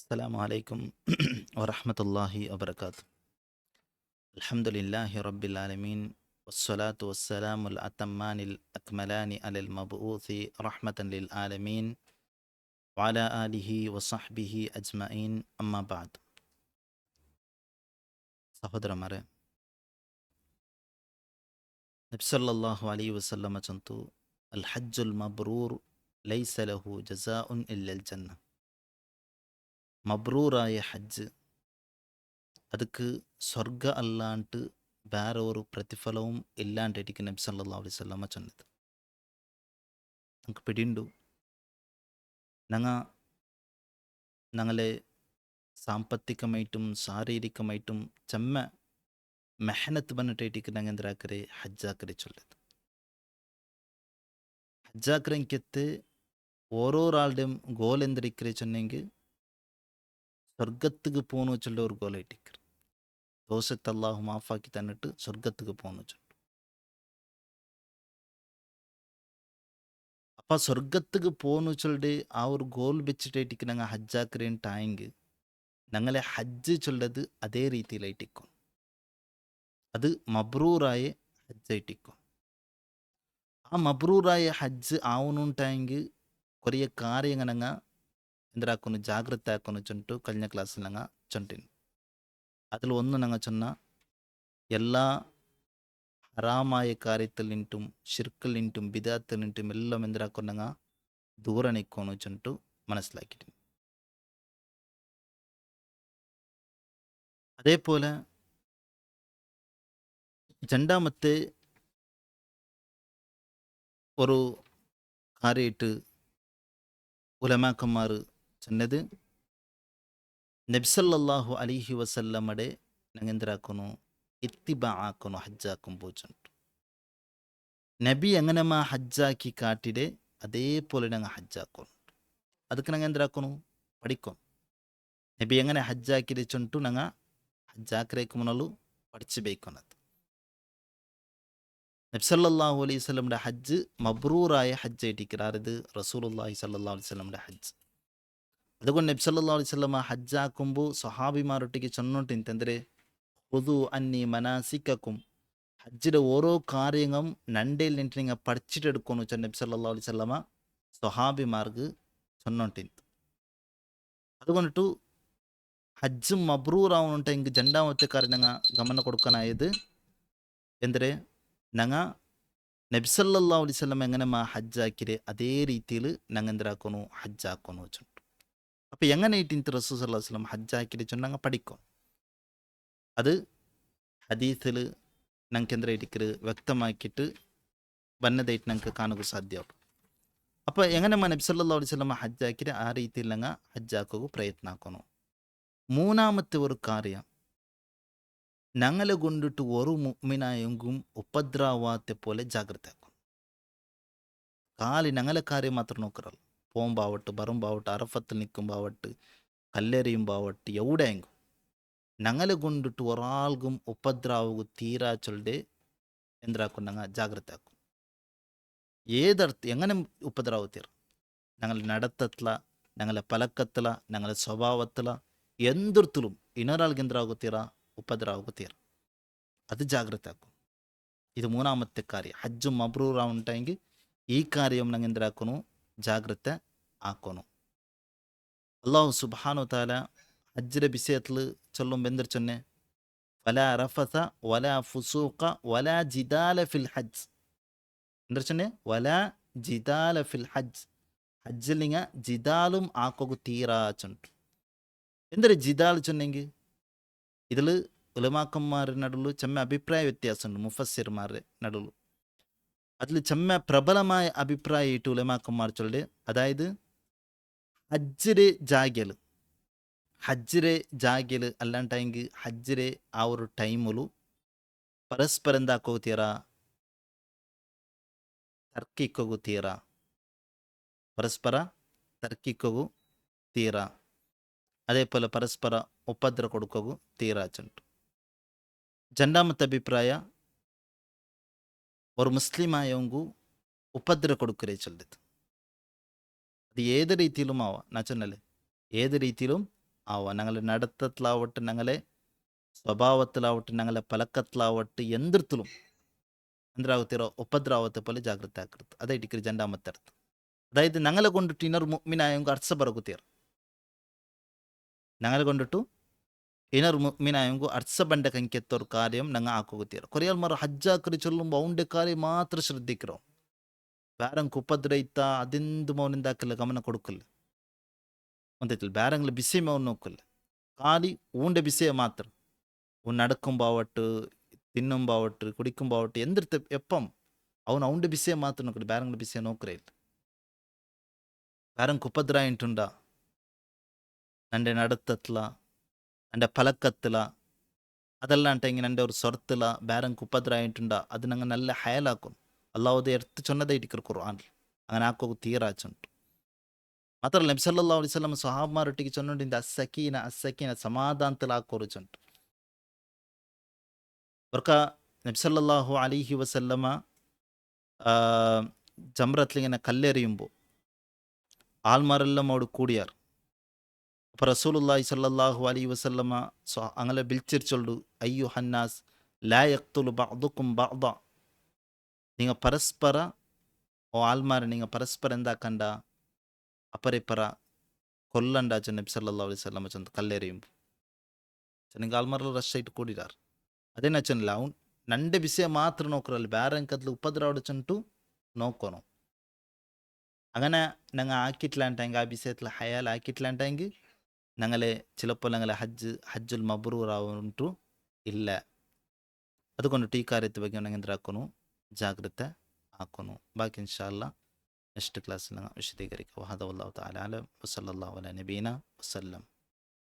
السلام عليكم ورحمة الله وبركاته. الحمد لله رب العالمين، والصلاة والسلام الأتمان الأكملان على المبعوث رحمة للعالمين وعلى آله وصحبه أجمعين. أما بعد. സഹോദരന്മാരെ, നബി സല്ലല്ലാഹു അലൈഹി വസല്ലമ ചൊന്തു, അൽ ഹജ്ജുൽ മബ്രൂർ ലൈസ ലഹു ജസാഉൻ ഇല്ലൽ ജന്ന. മബ്രൂറായ ഹജ്ജ് அதுக்கு சொர்க்க அல்லான்ட்டு வேற ஒரு ಪ್ರತಿಫಲവും ಇಲ್ಲಾಂಟಿಗೆ ನಬಿ ಸಲ್ಲಲ್ಲಾಹು ಅಲೈಹಿ ವಸಲ್ಲಮ ಚೊನ್ನದು. നമുക്ക് പിടിയുണ്ടു ഞങ്ങളെ സാമ്പത്തികമായിട്ടും ശാരീരികമായിട്ടും ചെമ്മ മെഹനത്ത് ಬಂದಿಟ್ಟಿಗೆ ഞങ്ങൾ ಎಂದ್ರಾಕರೆ ഹജ്ജാക്കരെ ചൊല്ലത്. ഹജ്ജാക്കരെങ്കെത്ത് ഓരോരാളുടെയും ഗോൽ എന്തിരിക്കരെ ചൊന്നെങ്കിൽ സ്വർഗத்துக்கு போகணும் சொல்ல ஒரு கோல் இட்டிக்கிற தோஷத்தை அல்லாஹ் மாஃபாக்கி தன்னிட்டு சொர்க்கத்துக்கு போகணும் சொல்லு. அப்போ சொர்க்கத்துக்கு போகணும் சொல்லிட்டு ஒரு கோல் வச்சுட்டு நாங்கள் ஹஜ்ஜாக்குறேன்ட்டு ஆயிங்கு ഞങ്ങളെ ഹജ്ജ് ചൊല്ലത് അതേ രീതിയിലായിട്ടിക്കും. അത് മബ്രൂറായ ഹജ്ജായിട്ടിക്കും. ആ മബ്രൂറായ ഹജ്ജ് ആവണുണ്ടായെങ്കിൽ കുറേ കാര്യങ്ങൾ ഞങ്ങൾ എന്തിനാക്കുന്നു ജാഗ്രത ആക്കുന്നു ചൊന്നിട്ട് കഴിഞ്ഞ ക്ലാസ്സിൽ ഞങ്ങൾ ചൊണ്ടിന്. അതിൽ ഒന്ന് ഞങ്ങൾ ചൊന്ന എല്ലാ ഹറാമായ കാര്യത്തിൽ നിന്നും ഷിർക്കിൽ നിന്നും ബിദാത്തിൽ നിന്നും എല്ലാം എന്തിനാക്കുന്നു ഞങ്ങൾ ദൂരെ നിൽക്കുന്നു ചൊന്നിട്ട് മനസ്സിലാക്കിയിട്ട്. അതേപോലെ രണ്ടാമത്തെ ഒരു കാര്യമായിട്ട് ഉലമാക്കന്മാർ ചെന്നത് നബി സല്ലല്ലാഹു അലൈഹി വസല്ലമയുടെ ഞങ്ങൾ എന്തിനാക്കുന്നു ഇത്തിബാ ആക്കുന്നു ഹജ്ജാക്കുമ്പോൾ ചൊന്നിട്ട്. നബി എങ്ങനെമാ ഹജ്ജാക്കി കാട്ടിടെ അതേപോലെ ഞങ്ങൾ ഹജ്ജാക്കുന്നു. ಅದಕ್ಕೆ ഞങ്ങൾ എന്തിനാക്കുന്നു പഠിക്കും. നബി എങ്ങനെ ഹജ്ജാക്കിടെ ചൊന്നിട്ട് ഞങ്ങൾ ഹജ്ജാക്കരേക്ക് മുന്നല്ലോ പഠിച്ചു ബേക്കുന്നത്. നബി സല്ലല്ലാഹു അലൈഹി വസല്ലമയുടെ ഹജ്ജ് മബ്രൂറായ ഹജ്ജായിട്ടിരിക്കുന്നത് റസൂലുള്ളാഹി സല്ലല്ലാഹു അലൈഹി വസല്ലമയുടെ ഹജ്ജ്. അതുകൊണ്ട് നബി സല്ലല്ലാഹു അലൈഹി വസല്ലമ ഹജ്ജാക്കുമ്പോൾ സ്വഹാബിമാരൊಟ್ಟಿಗೆ ചൊന്നോട്ടിಂತಂದ್ರೆ ഖുദു അന്നി മനാസിക്കക്കും, ഹജ്ജിൻ്റെ ഓരോ കാര്യങ്ങളും നണ്ടയിൽ നിന്നിട്ട് നിങ്ങൾ പഠിച്ചിട്ടെടുക്കുന്നു വെച്ചാൽ നബി സല്ലല്ലാഹു അലൈഹി വസല്ലമ സ്വഹാബിമാർക്ക് ചൊന്നോട്ടിಂತ. അതുകൊണ്ടിട്ട് ഹജ്ജ് മബ്രൂറാവുന്നുണ്ടെങ്കിൽ രണ്ടാമത്തെ കാര്യം ഞങ്ങൾ ഗമന കൊടുക്കാനായത് എന്തിരെ ഞങ്ങൾ നബി സല്ലല്ലാഹു അലൈഹി വസല്ലമ എങ്ങനെ ഹജ്ജാക്കിരെ അതേ രീതിയിൽ ഞങ്ങൾ എന്തിനാക്കുന്നു ഹജ്ജാക്കുന്നു വെച്ചിട്ട്. അപ്പോൾ എങ്ങനെ ഇട്ടിട്ട് റസൂൽ സല്ലല്ലാഹു അലൈഹി വസല്ലം ഹജ്ജാക്കിരെ ചൊന്ന ഞങ്ങൾ പഠിക്കും. അത് ഹദീസിൽ ഞങ്ങൾക്ക് എന്തിനായിട്ടിക്കറ് വ്യക്തമാക്കിയിട്ട് വന്നതായിട്ട് ഞങ്ങൾക്ക് കാണുക സാധ്യമാകും. അപ്പോൾ എങ്ങനെ നബി സല്ലല്ലാഹു അലൈഹി വസല്ലം ഹജ്ജാക്കിരെ ആ രീതിയിൽ ഞങ്ങൾ ഹജ്ജാക്കുക പ്രയത്ന ആക്കുന്നു. മൂന്നാമത്തെ ഒരു കാര്യം, ഞങ്ങളെ കൊണ്ടിട്ട് ഒരു മുഅ്മിനായെങ്കും ഉപദ്രവാത്തെ പോലെ ജാഗ്രത ആക്കും. കാലി ഞങ്ങളെ കാര്യം മാത്രം നോക്കറല്ല, പോകുമ്പാവട്ട് ബറുമ്പാവട്ട് അറഫത്തിൽ നിൽക്കുമ്പാവട്ട് കല്ലെറിയുമ്പാവട്ട് എവിടെയെങ്കും ഞങ്ങളെ കൊണ്ടിട്ട് ഒരാൾക്കും ഉപദ്രാവുക തീരാ ചൊല്ലെ എന്തിനാക്കും ഞങ്ങൾ ജാഗ്രത ആക്കും. ഏതർത്ഥ എങ്ങനെ ഉപദ്രാവത്തീർ ഞങ്ങൾ നടത്തത്തില, ഞങ്ങളെ പലക്കത്തില, ഞങ്ങളെ സ്വഭാവത്തില എന്തിർത്തിലും ഇന്നൊരാൾക്ക് എന്തിനാകുത്തീറ ഉപദ്രാവുക അത് ജാഗ്രത ആക്കും. ഇത് മൂന്നാമത്തെ കാര്യം. ഹജ്ജ് മബ്രൂറാവുണ്ടായെങ്കിൽ ഈ കാര്യം ഞങ്ങൾ എന്തിനാക്കുന്നു ജാഗ്രത ആക്കുന്നു. അല്ലാഹു സുബ്ഹാനഹു തആല ഹജ്ജിന്റെ വിഷയത്തിൽ ചൊല്ലുമ്പോൾ എന്തിർ ചൊന്നെ, വലാ റഫസ വലാ ഫുസൂഖ വലാ ജിദാല ഫിൽ ഹജ്ജ്. എന്തിർ ചൊന്നെ, വലാ ജിദാല ഫിൽ ഹജ്ജ്. ഹജ്ജിൽ നിങ്ങൾ ജിദാലും ആക്കുക തീരാ ചൊന്നിട്ട്. എന്തൊരു ജിദാൽ ചൊന്നെങ്കിൽ ഇതിൽ ഉലമാക്കന്മാരുടെ നടുവിൽ ചെമ്മ അഭിപ്രായ വ്യത്യാസമുണ്ട്. മുഫസ്സിർമാരുടെ നടുവിൽ അതിൽ ചെമ്മ പ്രബലമായ അഭിപ്രായമായിട്ട് ഉലമാക്കന്മാർ ചൊല്ലെ, അതായത് ഹജ്ജിരെ ജാഗ്യൽ അല്ലാണ്ടെങ്കിൽ ഹജ്ജിരെ ആ ഒരു ടൈമിലു പരസ്പരം എന്താಕೋತೀರ തർക്കിക്കുക പരസ്പര തർക്കിക്കുക തീര, അതേപോലെ പരസ്പര ഉപദ്ര കൊടുക്കുക തീരാച്ചുണ്ട്. രണ്ടാമത്തെ അഭിപ്രായ ഒരു മുസ്ലിമായവങ്കു ഉപദ്ര കൊടുക്കരേ ചൊല്ലത്. അത് ഏത് രീതിയിലും ആവാം, ഞാൻ ചൊന്നല്ലേ ഏത് രീതിയിലും ആവുക. ഞങ്ങളെ നടത്തത്തിലാവട്ടെ, ഞങ്ങളെ ಸ್ವಭಾವത്തിലാവട്ടെ, ഞങ്ങളെ ಪಲಕತ್ಲಾವಟ್ಟು ಎಂದ್ರತುಲು ಎಂದ್ರಾಗುತ್ತಿರೋ ಉಪದ್ರಾವത്തെ പോലെ ಜಾಗೃತಿ ಆಕೃತ ಅದೇ ಡಿಗ್ರಿ ಜಂಡಾಮತ್ತೆ ಅರ್ಥ. അതായത് ഞങ്ങളെ കൊണ്ടിട്ട് ഇനർ മുഅ്മിനായവങ്ക ಅರ್ಥ ಬರಗುತ್ತೀರ. ഞങ്ങളെ കൊണ്ടിട്ടു ഇനർ മുഅ്മിനായവങ്കു ಅರ್ಥ ಬಂಡ ಕಂಕೆತ್ತೋರ್ ಕಾರ್ಯಂ ഞങ്ങൾ ആക്കുകുത്തീರ. കൊറിയാൽ മറ ഹജ്ജാക്കറി ചൊല്ലുമ്പോൾ അവൻ്റെ കാര്യം മാത്രം ശ്രദ്ധിக்கிறோம். ಬೇರಂಗೆ ಉಪದ್ರೈತ ಅದೆಂದು ಮೌನಿಂದಾಕಲ್ಲ ಗಮನ ಕೊಡುಕಲ್ಲ ಒಂದೈತಿಲ್ಲ. ಬೇರಂಗ್ಲ ಬಿಸಿ ಮೌನ್ ನೋಕ್ಕಲ್ಲ, ಖಾಲಿ ಊಂಡೆ ಬಿಸಿಯ ಮಾತ್ರ. ഉൻ നടക്കുമ്പോവട്ട്, തിന്നുമ്പോവട്ട്, കുടിക്കുമ്പോവട്ട്, എന്തിർത്ത് എപ്പം അവൻ്റെ ബിസിയെ മാത്രം നോക്കല്, ಬೇರಂಗ್ಲ ಬಿಸಿಯ നോക്കറേ ಇಲ್ಲ. ಬೇರಂಗೆ ಉಪದ್ರಾಯಿಂಟುಂಡ നൻ്റെ നടത്തത്തില, നൻ്റെ പലക്കത്തില, അതെല്ലാണ്ടെങ്കിൽ നൻ്റെ ഒരു സ്വരത്തില ಬೇರಂಗೆ ಉಪದ್ರಾಯಿಂಟುಂಡ അത് ഞങ്ങൾ നല്ല ഹയലാക്കും. അള്ളാഹുദ് എടുത്ത് ചൊന്നതായിരിക്കും ഖുർആനിൽ. അങ്ങനെ ആക്കോ തീരാച്ചുണ്ട്. മാത്രമല്ല നബി സല്ലല്ലാഹു അലൈഹി വസല്ലം സ്വഹാബിമാരൊಟ್ಟಿಗೆ ചൊന്നുണ്ട് അസ്സക്കീന അസ്സക്കീന സമാധാനത്തിൽ ആക്കോറിച്ചുണ്ട്. അവർക്ക് നബി സല്ലല്ലാഹു അലൈഹി വസല്ലമ ജംറത്തിലിങ്ങനെ കല്ലെറിയുമ്പോൾ ആൾമാരെല്ലാം അവിടെ കൂടിയാർ. അപ്പോൾ റസൂലുള്ളാഹി സല്ലല്ലാഹു അലൈഹി വസല്ലമ അങ്ങനെ വിളിച്ചിരിച്ചോളൂ, അയ്യു ഹന്നാസ് ലാ യഖ്തുലു ബഅ്ദുക്കും ബഅ്ദ. നിങ്ങൾ പരസ്പര ആൾമാരെ നിങ്ങൾ പരസ്പരം എന്താക്കണ്ട, അപ്പറിപ്പറ കൊല്ലണ്ട നബി സല്ലല്ലാഹു അലൈഹി വസല്ലമ ചെന്ന് കല്ലെറിയുമ്പോൾ. നിങ്ങൾ ആൾമാരെല്ലാം റഷായിട്ട് കൂടിയാർ. ಅದೇನು ಹಚ್ಚನಿಲ್ಲ, ಅವ್ನು ನಂಡೆ ವಿಷಯ ಮಾತ್ರ ನೋಕ್ರಲ್ಲ, ಬೇರೆ ಕತ್ಲು ಉಪದ್ರವಡಿಚಂಟು ನೋಕೋನು. അങ്ങനെ ഞങ്ങൾ ആക്കിയിട്ടില്ലാണ്ടെങ്കിൽ ആ വിഷയത്തിൽ ഹയാൽ ആക്കിയിട്ടില്ലാണ്ടെങ്കിൽ ഞങ്ങളെ ചിലപ്പോൾ ഞങ്ങളെ ഹജ്ജുൽ മബ്രൂർ ആവുന്നുണ്ടു ഇല്ല. അതുകൊണ്ടിട്ട് ഈ കാര്യത്തെ ಬಗ್ಗೆ ഞങ്ങൾ എന്താക്കുന്നു, ജാഗ്രത ആക്കുന്നു. ബാക്കി ഇൻഷാ അല്ലാ നെക്സ്റ്റ് ക്ലാസ്സിൽ ഞങ്ങൾ വിശദീകരിക്കുക. വഹദ വല്ലാഹു തആല അലം വസല്ലല്ലാഹു അലാ നബീന വസല്ലം.